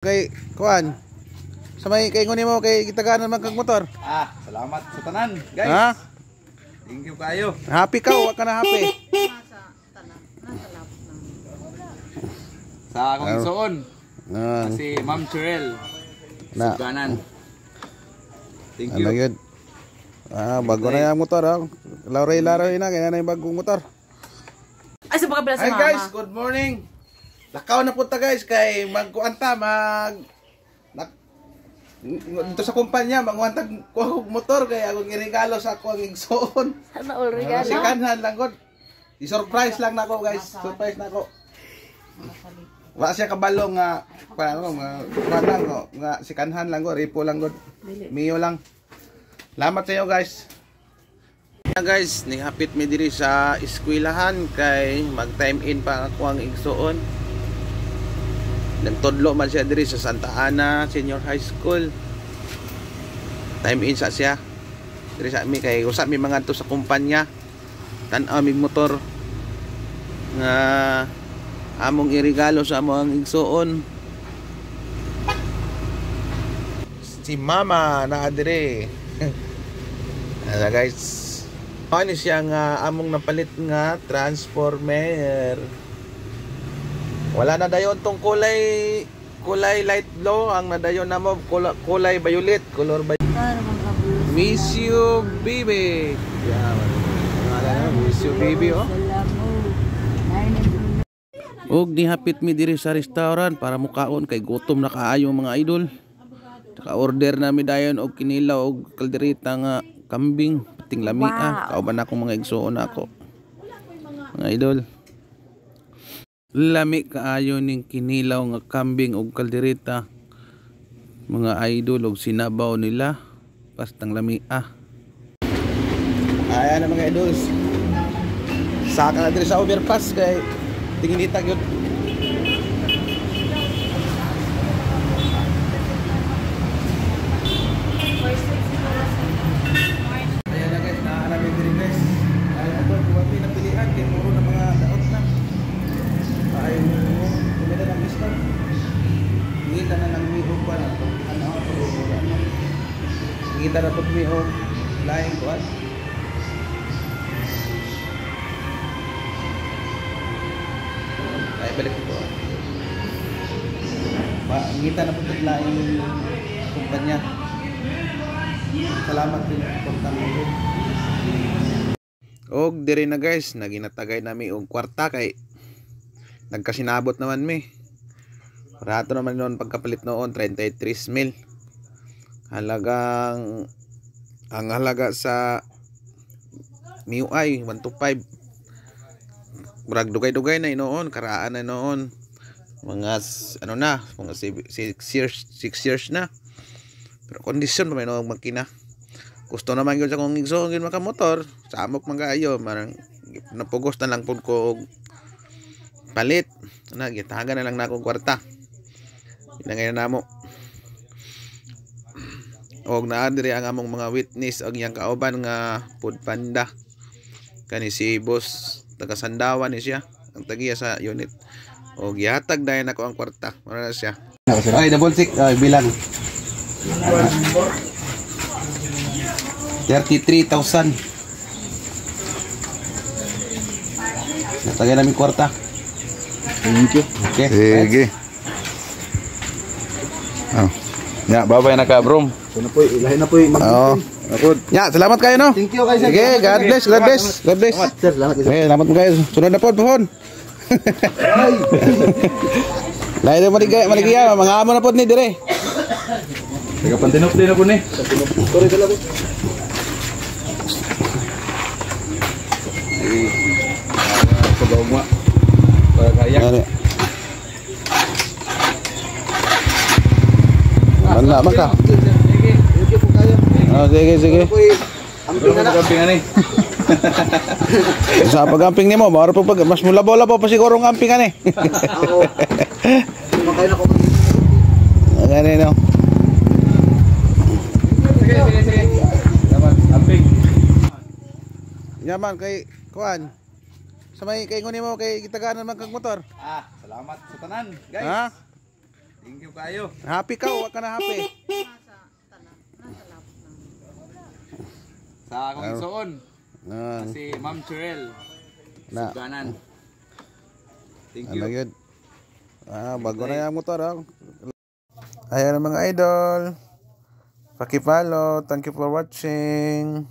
Kay kuan. Sa may kay nguni mo kay gitagaan man kag motor. Salamat sa tanan, guys. Ha? Thank you kayo. Happy ka o ka na happy? Sa akong igsoon. Ah, Si Ma'am Cherel. na. Suganan. Thank Ano you. yun? Bago na yung motor ha. Laray-laray na kaya na yung bagong motor. Ay, sa pagkabila sa Hi mama. guys, good morning. Lakaw na punta guys kay magkuanta dito sa kumpanya magkuanta ko motor kay akong iregalo sa akong igsoon. Sana all regalo. Si kanhan lang god. I-surprise lang nako guys. Surprise nako. Wala siya kabalo nga paano nga si kanhan lang go, ripo lang god. Mio lang. Salamat sa iyo guys. Guys, nihapit mi diri sa eskwelahan kay mag-time in pa ako ang igsoon. Nagtudlo man siya diri sa Santa Ana Senior High School. Time in sa siya. Diri sa mi kay usa mi mga to sa kumpanya. Tan-aw mig motor nga among iregalo sa among igsoon. Si Mama na diri. Ano guys? Ano siya nga among napalit nga transformer. Wala na dayon tong kulay light blue, ang nadayon na mo kulay violet, color violet. Miss you baby. Miss you baby oh. Og nihapit mi diri sa restaurant para mukaon kay gutom na kaayo mga idol. Naka-order na mi dayon og kinilaw og kaldereta nga kambing, pating lami kauban akong mga igsoon ako. Mga idol. Lami kaayo ning kinilaw nga kambing og kaldereta. Mga idol og sinabaw nila. Pastang lami Ayan na mga idols. Saka na diri sa overpass kay tingin itag yun. Ayan na guys, naarami diri guys. Ayan na doon, kuwag pinapilihan kay puro na mga daot na. Ayun mo, kumita ng discount. Ngita na ng mihog pa na ito. Ano ako ito? Ngita na ito mihog. Laing kuwan. Ay, balik ito. Ngita na po ito laing kumpanya. Salamat din. Importante mo. Og diri na guys, naginatagay nami og kwarta kay nagkasinabot naman mi. Rato naman noon pagkapalit noon 33,000. Halagang ang halaga sa MIUI 125. Murag dugay-dugay na noon, karaan na noon. Mga ano na, mga 6 years na. Pero kondisyon pa may noong makina. Gusto naman gyud sa kong igsoon gyud makamotor, samok man kaayo, marang napugos na lang pud ko palit. Na gitagan na lang na akong kwarta. Inangay na namo. Og naa diri ang among mga witness og iyang kauban nga Food Panda. Kani si boss taga Sandawan ni siya, ang tagiya sa unit. Og gihatag dayon ako ang kwarta. Mara na siya. Ay double tick, bilang. 33,000. Natagay namin kwarta. Thank you. Okay. Sige. Ya, babay na ka, bro. Ilahin na po yung ya, salamat kayo no. Thank you guys. Sige, God bless, God bless. God bless. Sir, salamat. Okay, salamat mo kayo. Sunod na po, pohon. Lain na maligaya, mga amo na po ni dire. Taga Pantinop din ako ni. Sorry dala ko. Pagaw mo. Para kaya. Mana maka? Oh, sige. Amping na gamping ani. Sa pagamping nimo, maro pa pag mas mulabaw-labaw pa siguro ang amping ani. Oo. Makain ako. Gani no. Sige. Dapat amping. Yaman kay kuan. Sa may kay nguni mo kay gitagaan man kag motor. Salamat sa tanan, guys. Ha? Thank you kayo. Happy ka, wa ka na happy. Sa akong isuon. Ah, Si Ma'am Churel. na. Suganan. Thank Ano you. yun? Bago na yung motor. Ayan mga idol. Paki-follow. Thank you for watching.